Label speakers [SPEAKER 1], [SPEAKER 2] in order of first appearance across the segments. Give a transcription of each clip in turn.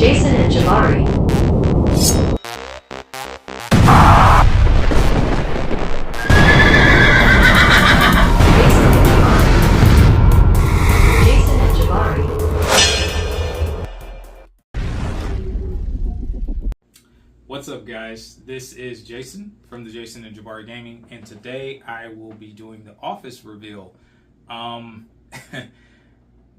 [SPEAKER 1] Jason and Jabari. Jason and Jabari.
[SPEAKER 2] What's up, guys? This is Jason from the Jason and Jabari Gaming, and today I will be doing the office reveal.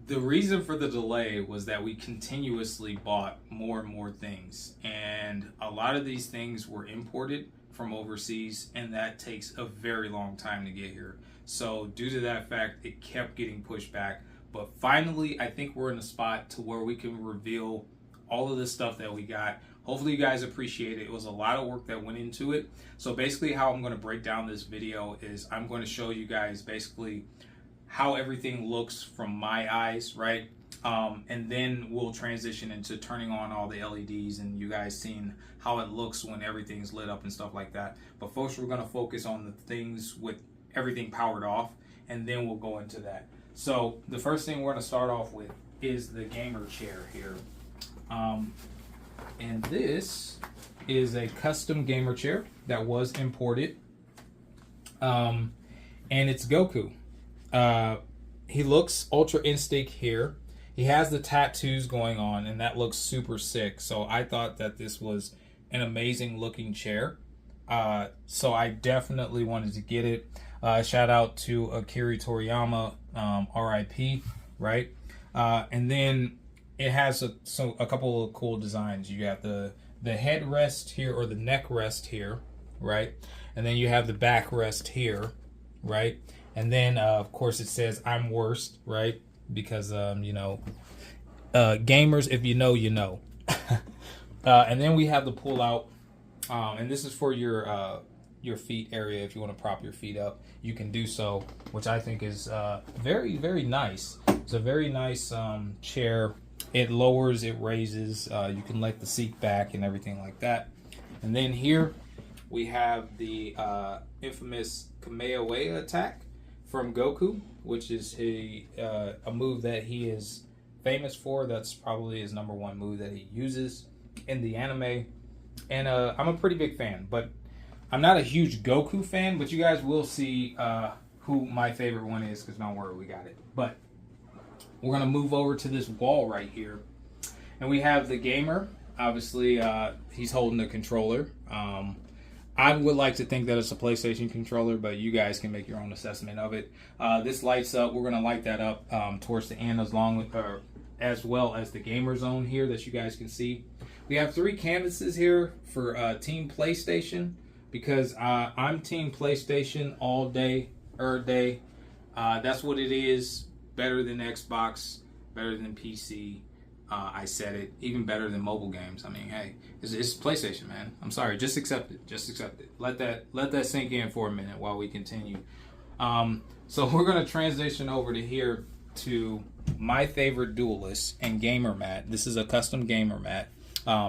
[SPEAKER 2] The reason for the delay was that we continuously bought more and more things, and a lot of these things were imported from overseas, and that takes a very long time to get here. So due to that fact, it kept getting pushed back. But finally, I think we're in a spot to where we can reveal all of the stuff that we got. Hopefully you guys appreciate it. It was a lot of work that went into it. So basically how I'm going to break down this video is I'm going to show you guys basically how everything looks from my eyes, right? And then we'll transition into turning on all the LEDs and you guys seeing how it looks when everything's lit up and stuff like that. But first we're going to focus on the things with everything powered off, and then we'll go into that. So the first thing we're going to start off with is the gamer chair here. And this is a custom gamer chair that was imported. And it's Goku. He looks Ultra Instinct here. He has the tattoos going on, and that looks super sick. So I thought that this was an amazing looking chair. So I definitely wanted to get it. Shout out to Akira Toriyama, RIP, right? And then it has a couple of cool designs. You got the headrest here, or the neck rest here, right? And then you have the backrest here, right? And then of course it says I'm worst, right? Because gamers, if you know, you know. And then we have the pull out, and this is for your feet area. If you want to prop your feet up, you can do so, which I think is very, very nice. It's a very nice chair. It lowers, it raises, you can let the seat back and everything like that. And then here we have the infamous Kamehameha attack from Goku, which is a move that he is famous for. That's probably his #1 move that he uses in the anime. And I'm a pretty big fan, but I'm not a huge Goku fan, but you guys will see who my favorite one is, because don't worry, we got it. But we're going to move over to this wall right here. And we have the gamer. Obviously, he's holding the controller. I would like to think that it's a PlayStation controller, but you guys can make your own assessment of it. This lights up. We're going to light that up towards the end, as well as the gamer zone here that you guys can see. We have 3 canvases here for Team PlayStation, because I'm Team PlayStation all day, every day. That's what it is. Better than Xbox, better than PC. I said it. Even better than mobile games. I mean, hey, it's PlayStation, man. I'm sorry. Just accept it. Just accept it. Let that sink in for a minute while we continue. So we're gonna transition over to here to my favorite Duelist and gamer mat. This is a custom gamer mat.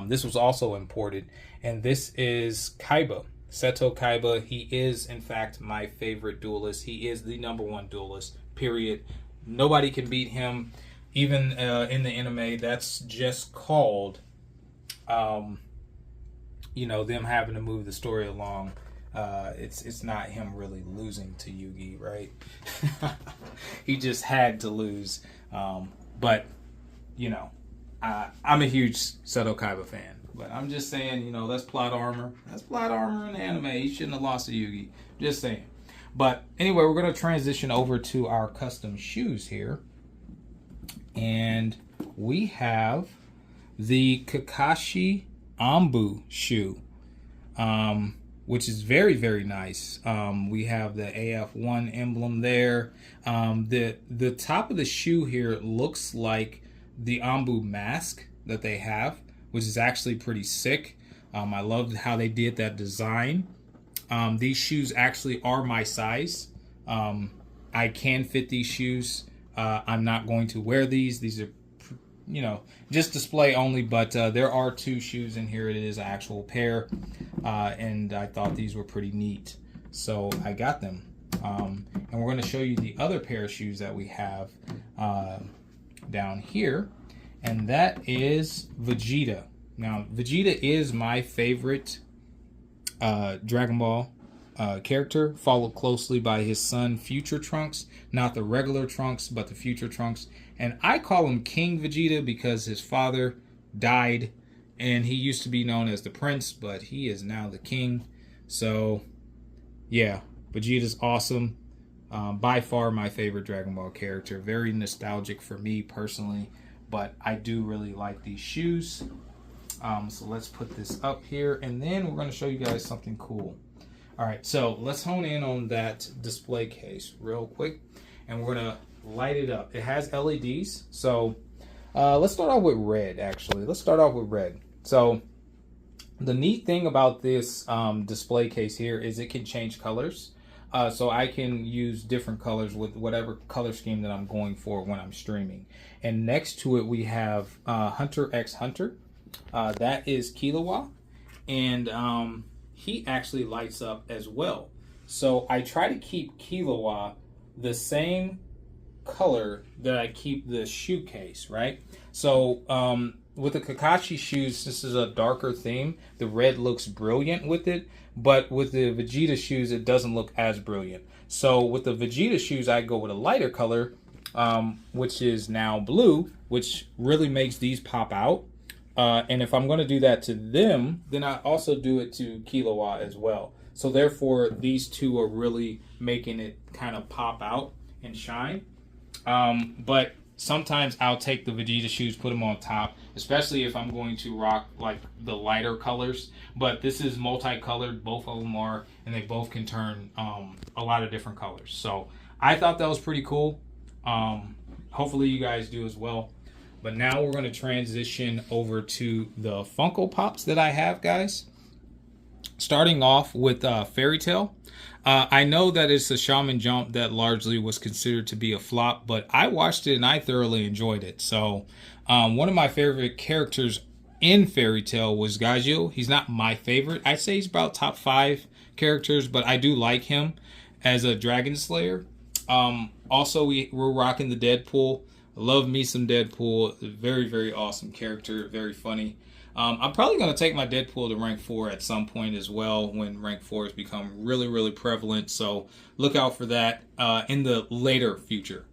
[SPEAKER 2] This was also imported, and this is Kaiba. Seto Kaiba. He is, in fact, my favorite Duelist. He is the #1 Duelist, period. Nobody can beat him, even in the anime. That's just called, them having to move the story along. It's not him really losing to Yugi, right? He just had to lose. But I'm a huge Seto Kaiba fan. But I'm just saying, that's plot armor. That's plot armor in the anime. He shouldn't have lost to Yugi. Just saying. But anyway, we're going to transition over to our custom shoes here. And we have the Kakashi Ambu shoe, which is very, very nice. We have the AF1 emblem there. The top of the shoe here looks like the Ambu mask that they have, which is actually pretty sick. I loved how they did that design. These shoes actually are my size. I can fit these shoes. I'm not going to wear these. These are, just display only, but there are 2 shoes in here. It is an actual pair, and I thought these were pretty neat, so I got them. And we're going to show you the other pair of shoes that we have down here. and that is Vegeta. Now, Vegeta is my favorite Dragon Ball character, followed closely by his son Future Trunks, not the regular Trunks, but the Future Trunks. And I call him King Vegeta because his father died, and he used to be known as the Prince, but he is now the King. So, yeah, Vegeta's awesome. By far my favorite Dragon Ball character. Very nostalgic for me personally, but I do really like these shoes. So let's put this up here, and then we're going to show you guys something cool. All right, so let's hone in on that display case real quick, and we're going to light it up. It has LEDs, so let's start off with red, actually. Let's start off with red. So the neat thing about this display case here is it can change colors. So I can use different colors with whatever color scheme that I'm going for when I'm streaming. And next to it, we have Hunter x Hunter. That is Killua, and he actually lights up as well. So I try to keep Killua the same color that I keep the shoe case, right? So with the Kakashi shoes, this is a darker theme. The red looks brilliant with it, but with the Vegeta shoes, it doesn't look as brilliant. So with the Vegeta shoes, I go with a lighter color, which is now blue, which really makes these pop out. And if I'm going to do that to them, then I also do it to Killua as well. So therefore, these two are really making it kind of pop out and shine. But sometimes I'll take the Vegeta shoes, put them on top, especially if I'm going to rock like the lighter colors. But this is multicolored, both of them are, and they both can turn a lot of different colors. So I thought that was pretty cool. Hopefully you guys do as well. But now we're going to transition over to the Funko Pops that I have, guys. Starting off with Fairy Tail. I know that it's a Shaman Jump that largely was considered to be a flop, but I watched it and I thoroughly enjoyed it. So one of my favorite characters in Fairy Tail was Gajeel. He's not my favorite. I'd say he's about top 5 characters, but I do like him as a Dragon Slayer. Also, we're rocking the Deadpool. Love me some Deadpool. Very, very awesome character. Very funny. I'm probably going to take my Deadpool to rank 4 at some point as well when rank 4 has become really, really prevalent. So look out for that in the later future.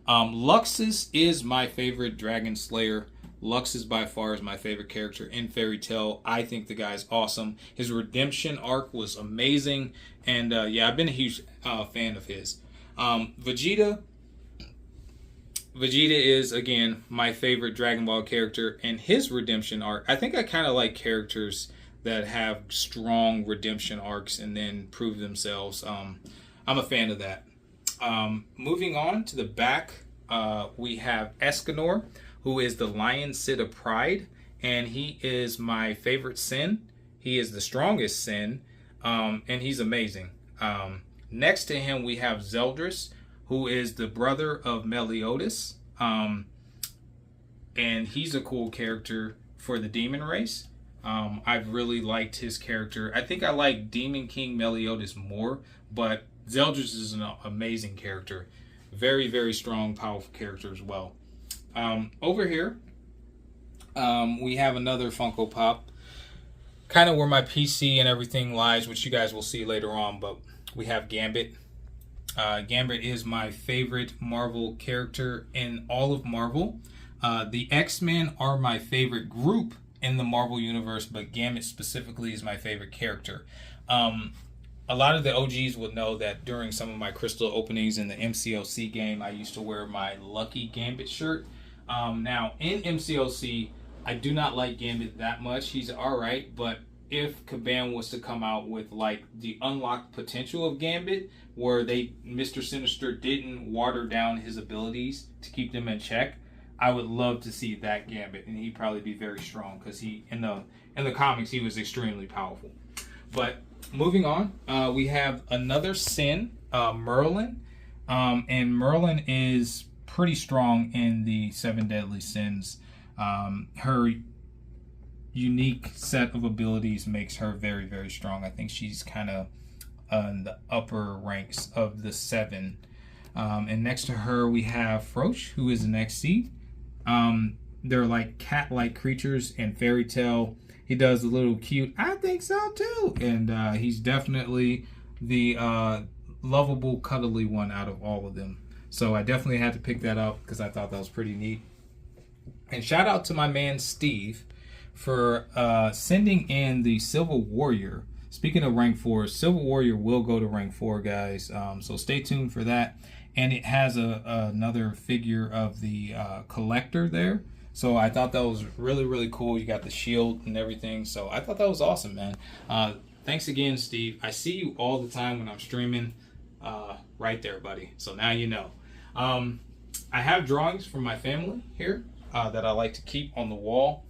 [SPEAKER 2] Luxus is my favorite Dragon Slayer. Luxus by far is my favorite character in Fairy Tail. I think the guy's awesome. His redemption arc was amazing. And yeah, I've been a huge fan of his. Vegeta is, again, my favorite Dragon Ball character, and his redemption arc. I think I kind of like characters that have strong redemption arcs and then prove themselves. I'm a fan of that. Moving on to the back, we have Escanor, who is the Lion Sid of Pride, and he is my favorite Sin. He is the strongest Sin, and he's amazing. Next to him, we have Zeldris, who is the brother of Meliodas. And he's a cool character for the demon race. I've really liked his character. I think I like Demon King Meliodas more, but Zeldris is an amazing character. Very, very strong, powerful character as well. Over here, we have another Funko Pop. Kind of where my PC and everything lies, which you guys will see later on, but we have Gambit. Gambit is my favorite Marvel character in all of Marvel. The X-Men are my favorite group in the Marvel universe, but Gambit specifically is my favorite character. A lot of the OGs will know that during some of my crystal openings in the MCLC game, I used to wear my Lucky Gambit shirt. Now, in MCLC, I do not like Gambit that much. He's alright, but if Kabam was to come out with like the unlocked potential of Gambit, where Mr. Sinister didn't water down his abilities to keep them in check, I would love to see that Gambit, and he'd probably be very strong because he in the comics he was extremely powerful. But moving on, we have another Sin, Merlin, and Merlin is pretty strong in the 7 Deadly Sins. Her unique set of abilities makes her very, very strong. I think she's kind of in the upper ranks of the 7. And next to her, we have Froch, who is an XC. they're like cat-like creatures in Fairy Tale. He does a little cute, I think so too. And he's definitely the lovable, cuddly one out of all of them. So I definitely had to pick that up because I thought that was pretty neat. And shout out to my man Steve for sending in the Silver Warrior. Speaking of rank 4, Silver Warrior will go to rank 4, guys. So stay tuned for that. And it has another figure of the collector there. So I thought that was really, really cool. You got the shield and everything. So I thought that was awesome, man. Thanks again, Steve. I see you all the time when I'm streaming. Right there, buddy. So now you know. I have drawings from my family here that I like to keep on the wall.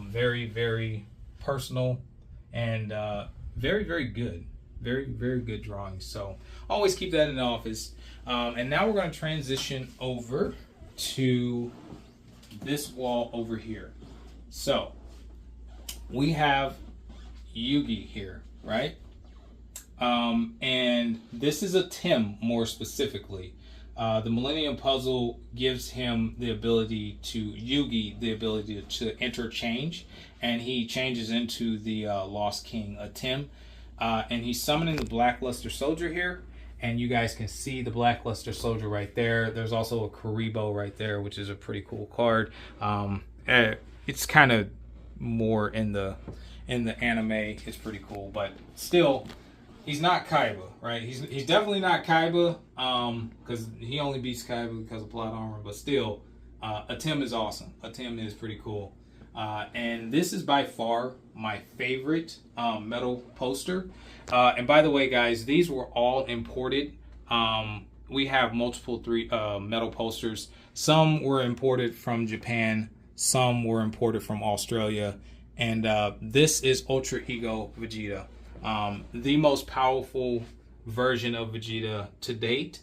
[SPEAKER 2] Very, very personal and very, very good. Very, very good drawings. So always keep that in the office. And now we're going to transition over to this wall over here. So we have Yugi here, right? And this is a Tim more specifically. The Millennium Puzzle gives him the ability to, Yugi, the ability to interchange, and he changes into the Lost King, a Tim. And he's summoning the Blackluster Soldier here, and you guys can see the Blackluster Soldier right there. There's also a Karibo right there, which is a pretty cool card. It's kind of more in the anime. It's pretty cool, but still, he's not Kaiba, right? He's definitely not Kaiba, because he only beats Kaiba because of plot armor. But still, a Tim is awesome. A Tim is pretty cool. And this is by far my favorite metal poster. And by the way, guys, these were all imported. We have multiple metal posters. Some were imported from Japan. Some were imported from Australia. And this is Ultra Ego Vegeta. The most powerful version of Vegeta to date.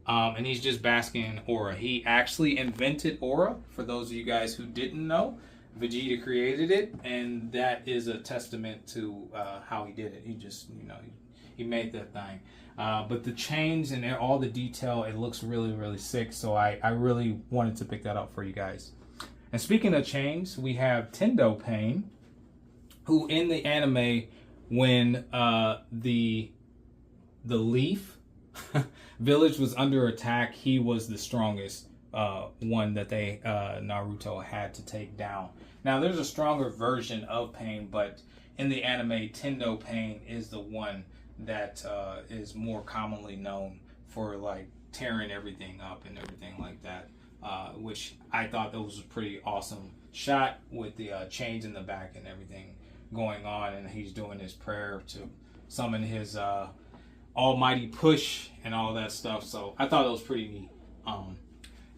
[SPEAKER 2] And he's just basking in aura. He actually invented aura, for those of you guys who didn't know. Vegeta created it, and that is a testament to how he did it. He just, he made that thing. But the chains and all the detail, it looks really, really sick. So I really wanted to pick that up for you guys. And speaking of chains, we have Tendo Pain, who in the anime, when the Leaf village was under attack, he was the strongest one that they Naruto had to take down. Now there's a stronger version of Pain, but in the anime, Tendo Pain is the one that is more commonly known for like tearing everything up and everything like that, which I thought that was a pretty awesome shot with the chains in the back and everything going on, and he's doing his prayer to summon his almighty push and all that stuff. So I thought it was pretty neat.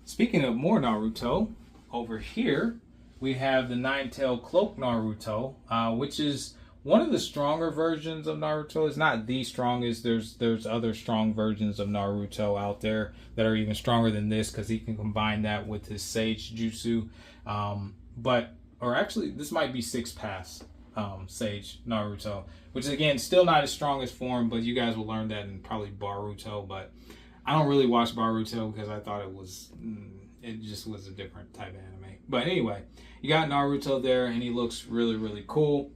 [SPEAKER 2] Speaking of more Naruto, over here we have the Nine-Tailed Cloak Naruto, which is one of the stronger versions of Naruto. It's not the strongest. There's other strong versions of Naruto out there that are even stronger than this, because he can combine that with his Sage Jutsu. Or actually, this might be 6 Pass Sage Naruto, which is again still not his strongest form, but you guys will learn that in probably Boruto. But I don't really watch Boruto because I thought it just was a different type of anime. But anyway, you got Naruto there, and he looks really, really cool.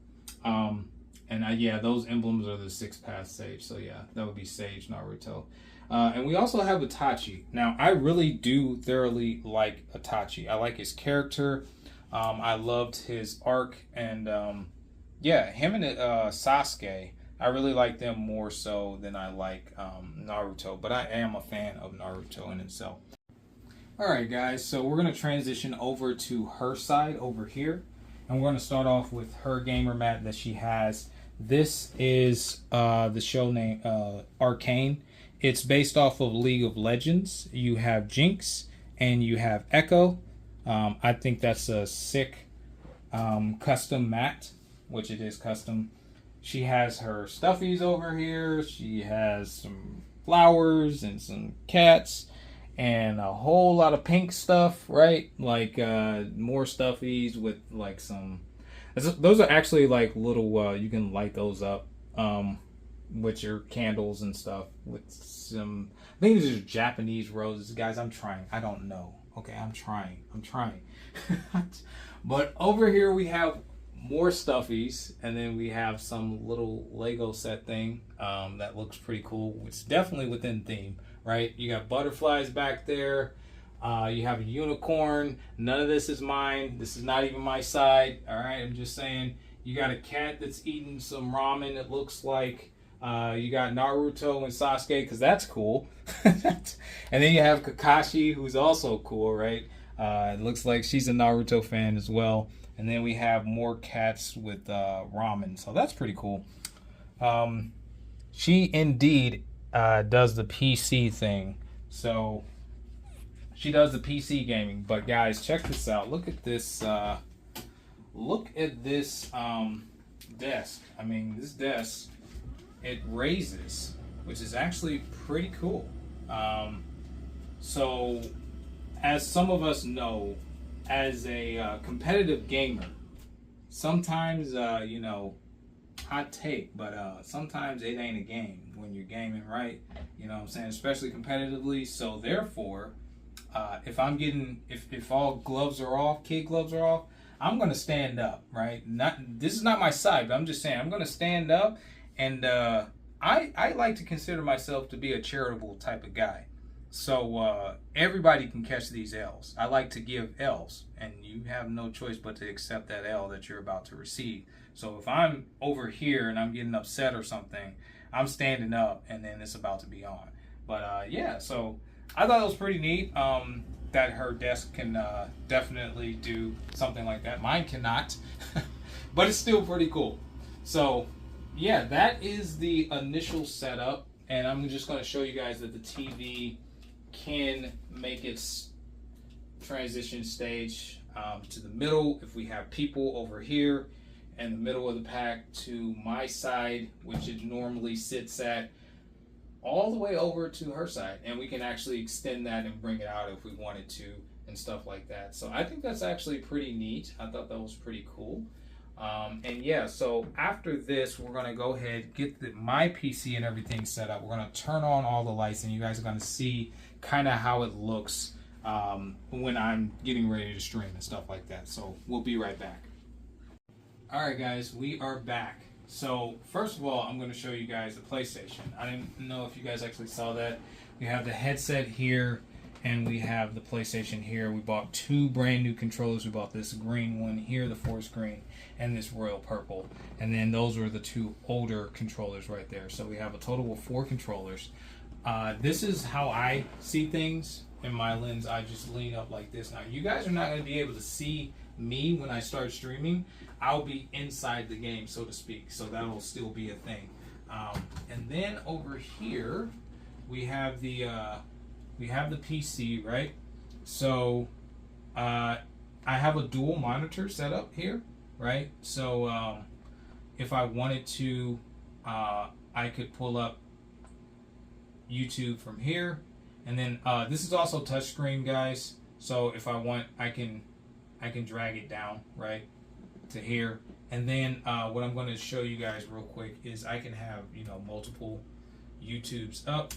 [SPEAKER 2] Yeah, those emblems are the 6 Pass Sage. So yeah, that would be Sage Naruto. And we also have Itachi. Now, I really do thoroughly like Itachi. I like his character. I loved his arc, and him and Sasuke, I really like them more so than I like Naruto, but I am a fan of Naruto in itself. Alright guys, so we're going to transition over to her side over here, and we're going to start off with her gamer mat that she has. This is the show name Arcane. It's based off of League of Legends. You have Jinx and you have Echo. I think that's a sick custom mat, which it is custom. She has her stuffies over here. She has some flowers and some cats and a whole lot of pink stuff, right? Like more stuffies with like some... Those are actually like little, you can light those up with your candles and stuff with some... I think these are Japanese roses. Guys, I'm trying. I don't know. Okay, I'm trying. But over here we have more stuffies, and then we have some little Lego set thing that looks pretty cool. It's definitely within theme, right? You got butterflies back there. You have a unicorn. None of this is mine. This is not even my side. All right, I'm just saying. You got a cat that's eating some ramen. It looks like. You got Naruto and Sasuke, because that's cool. And then you have Kakashi, who's also cool, right? It looks like she's a Naruto fan as well. And then we have more cats with ramen, so that's pretty cool. She indeed does the PC thing. So she does the PC gaming. But guys, check this out. Look at this. Look at this desk. I mean, this desk, it raises, which is actually pretty cool. So, as some of us know, as a competitive gamer, sometimes, you know, hot take, but sometimes it ain't a game when you're gaming, right? You know what I'm saying? Especially competitively. So, therefore, if I'm getting, if all gloves are off, kid gloves are off, I'm going to stand up, right? This is not my side, but I'm just saying I'm going to stand up. And I like to consider myself to be a charitable type of guy. So everybody can catch these L's. I like to give L's, and you have no choice but to accept that L that you're about to receive. So if I'm over here and I'm getting upset or something, I'm standing up, and then it's about to be on. But yeah, so I thought it was pretty neat that her desk can definitely do something like that. Mine cannot, but it's still pretty cool. So yeah, that is the initial setup, and I'm just going to show you guys that the TV can make its transition stage to the middle if we have people over here, and the middle of the pack to my side, which it normally sits at, all the way over to her side, and we can actually extend that and bring it out if we wanted to and stuff like that. So I think that's actually pretty neat. I thought that was pretty cool. And yeah, so after this, we're going to go ahead, get my PC and everything set up. We're going to turn on all the lights, and you guys are going to see kind of how it looks when I'm getting ready to stream and stuff like that. So we'll be right back. All right, guys, we are back. So first of all, I'm going to show you guys the PlayStation. I didn't know if you guys actually saw that. We have the headset here, and we have the PlayStation here. We bought two brand new controllers. We bought this green one here, the forest green, and this royal purple. And then those are the two older controllers right there. So we have a total of 4 controllers. This is how I see things in my lens. I just lean up like this. Now, you guys are not going to be able to see me when I start streaming. I'll be inside the game, so to speak. So that'll still be a thing. And then over here, we have the PC, right? So I have a dual monitor set up here, right? So if I wanted to, I could pull up YouTube from here, and then this is also touchscreen, guys. So if I want, I can drag it down right to here, and then what I'm going to show you guys real quick is I can have, you know, multiple YouTubes up.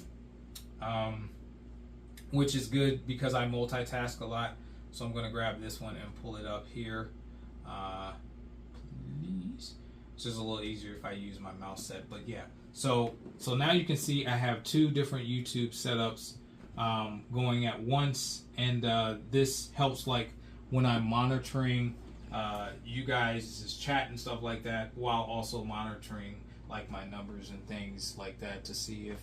[SPEAKER 2] Which is good because I multitask a lot. So I'm going to grab this one and pull it up here. Please. It's just a little easier if I use my mouse set. But yeah, so now you can see I have 2 different YouTube setups going at once, and this helps like when I'm monitoring you guys' chat and stuff like that, while also monitoring like my numbers and things like that to see if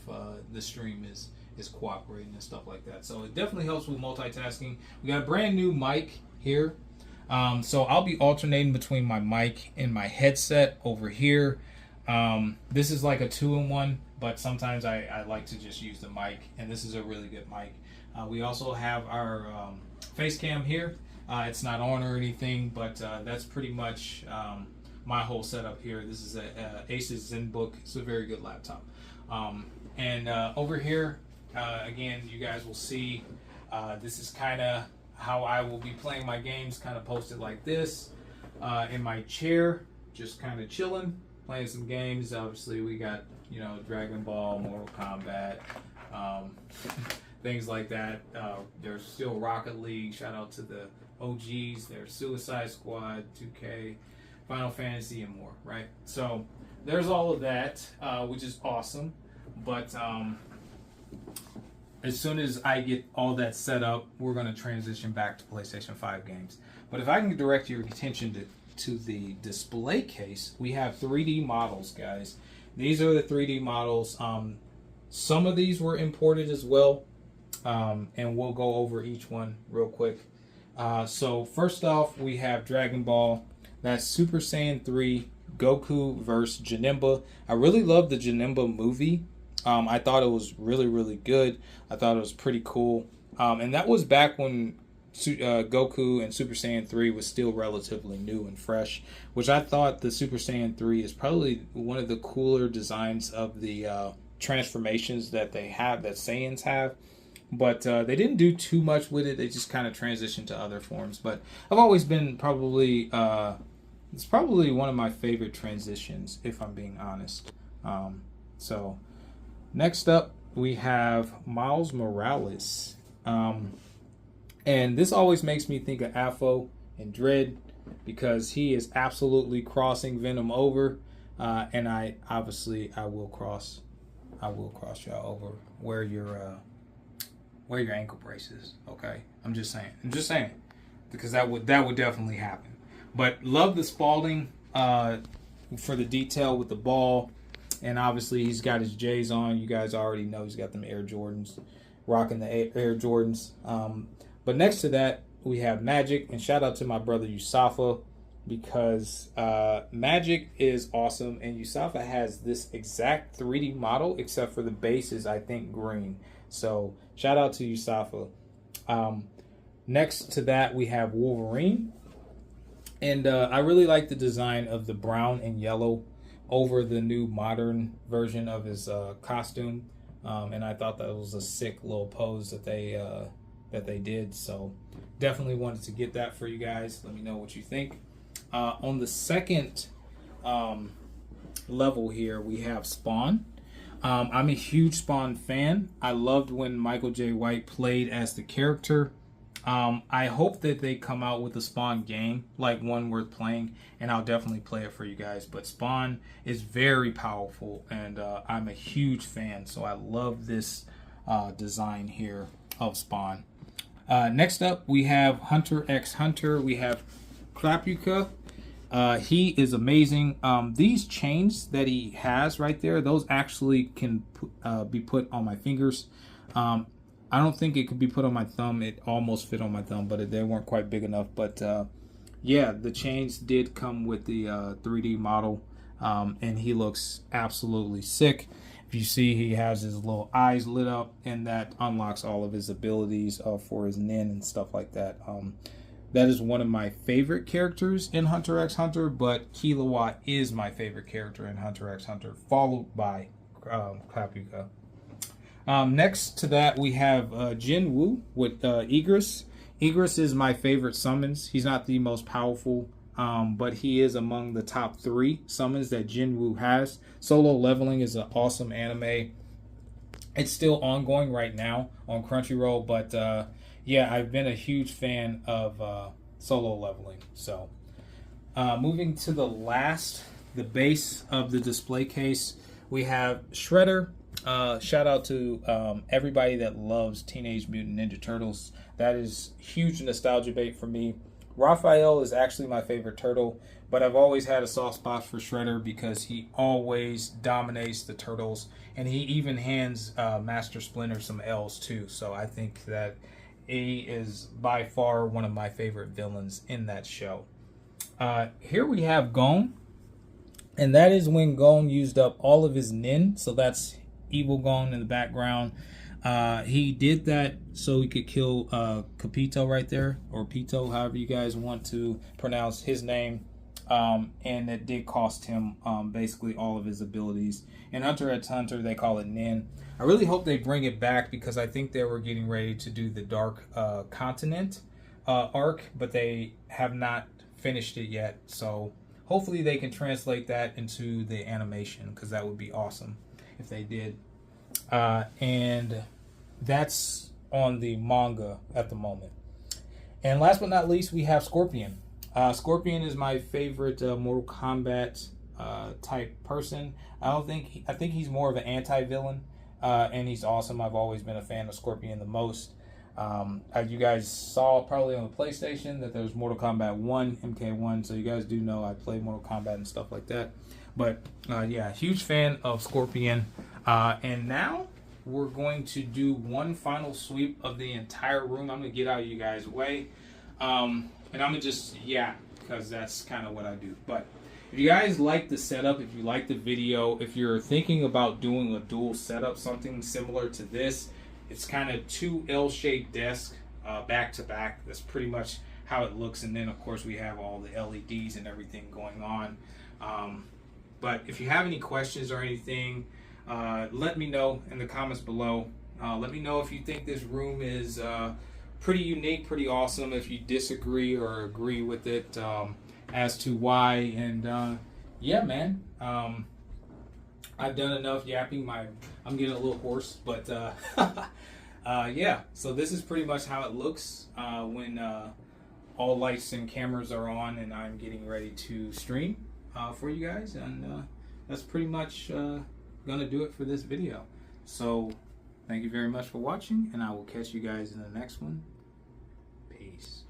[SPEAKER 2] the stream is cooperating and stuff like that. So it definitely helps with multitasking. We got a brand new mic here. So I'll be alternating between my mic and my headset over here. This is like a 2-in-1, but sometimes I like to just use the mic, and this is a really good mic. We also have our face cam here. It's not on or anything, but that's pretty much my whole setup here. This is a Asus ZenBook. It's a very good laptop. And over here, again, you guys will see this is kind of how I will be playing my games, kind of posted like this in my chair, just kind of chilling, playing some games. Obviously, we got, you know, Dragon Ball, Mortal Kombat. things like that. There's still Rocket League. Shout out to the OGs. There's Suicide Squad, 2K, Final Fantasy, and more. Right. So there's all of that, which is awesome. But as soon as I get all that set up, we're going to transition back to PlayStation 5 games. But if I can direct your attention to the display case, we have 3D models, guys. These are the 3D models. Some of these were imported as well, and we'll go over each one real quick. So first off, we have Dragon Ball. That's Super Saiyan 3, Goku versus Janemba. I really love the Janemba movie. I thought it was really, really good. I thought it was pretty cool. And that was back when Goku and Super Saiyan 3 was still relatively new and fresh, which I thought the Super Saiyan 3 is probably one of the cooler designs of the transformations that they have, that Saiyans have. But they didn't do too much with it. They just kind of transitioned to other forms. But I've always been probably, it's probably one of my favorite transitions, if I'm being honest. So next up, we have Miles Morales. And this always makes me think of Afo and Dread, because he is absolutely crossing Venom over. And I will cross y'all over. Wear your ankle braces, okay? I'm just saying, because that would definitely happen. But love the Spalding for the detail with the ball. And obviously he's got his J's on. You guys already know he's got them Air Jordans, rocking the Air Jordans. But next to that, we have Magic. And shout out to my brother Yusafa, because Magic is awesome. And Yusafa has this exact 3D model, except for the base is, I think, green. So shout out to Yusafa. Next to that, we have Wolverine. And I really like the design of the brown and yellow over the new modern version of his costume, and I thought that was a sick little pose that they did. So definitely wanted to get that for you guys. Let me know what you think. On the second level here, we have Spawn. I'm a huge Spawn fan. I loved when Michael J. White played as the character. I hope that they come out with a Spawn game, like one worth playing, and I'll definitely play it for you guys. But Spawn is very powerful, and I'm a huge fan, so I love this design here of Spawn. Next up, we have Hunter x Hunter. We have Krapuka. He is amazing. These chains that he has right there, those actually can be put on my fingers. I don't think it could be put on my thumb. It almost fit on my thumb, but they weren't quite big enough. But yeah, the chains did come with the 3D model, and he looks absolutely sick. If you see, he has his little eyes lit up, and that unlocks all of his abilities for his nin and stuff like that. That is one of my favorite characters in Hunter x Hunter, but Killua is my favorite character in Hunter x Hunter, followed by Krapuka. Next to that, we have Jin Woo with Igris. Igris is my favorite summons. He's not the most powerful, but he is among the top 3 summons that Jin Woo has. Solo Leveling is an awesome anime. It's still ongoing right now on Crunchyroll, but yeah, I've been a huge fan of Solo Leveling. So moving to the base of the display case, we have Shredder. Shout out to everybody that loves Teenage Mutant Ninja Turtles. That is huge nostalgia bait for me. Raphael is actually my favorite turtle, but I've always had a soft spot for Shredder because he always dominates the turtles, and he even hands Master Splinter some L's too. So I think that he is by far one of my favorite villains in that show. Here we have Gon, and that is when Gon used up all of his nin. So that's Evil Gon in the background. He did that so he could kill Capito right there, or Pito, however you guys want to pronounce his name. And it did cost him basically all of his abilities. In Hunter x Hunter, they call it Nin. I really hope they bring it back because I think they were getting ready to do the Dark Continent arc, but they have not finished it yet. So hopefully they can translate that into the animation, because that would be awesome if they did. And that's on the manga at the moment. And last but not least, we have Scorpion. Scorpion is my favorite Mortal Kombat type person. I think he's more of an anti-villain, and he's awesome. I've always been a fan of Scorpion the most. You guys saw probably on the PlayStation that there was Mortal Kombat 1, MK1, so you guys do know I play Mortal Kombat and stuff like that. But yeah, huge fan of Scorpion. And now we're going to do one final sweep of the entire room. I'm going to get out of you guys' way. And I'm going to just, because that's kind of what I do. But if you guys like the setup, if you like the video, if you're thinking about doing a dual setup, something similar to this, it's kind of two L-shaped desks back to back. That's pretty much how it looks. And then, of course, we have all the LEDs and everything going on. But if you have any questions or anything, let me know in the comments below. Let me know if you think this room is pretty unique, pretty awesome. If you disagree or agree with it, as to why. And yeah, man, I've done enough yapping. I'm getting a little hoarse, but yeah. So this is pretty much how it looks when all lights and cameras are on, and I'm getting ready to stream for you guys. And that's pretty much gonna do it for this video. So thank you very much for watching, and I will catch you guys in the next one. Peace.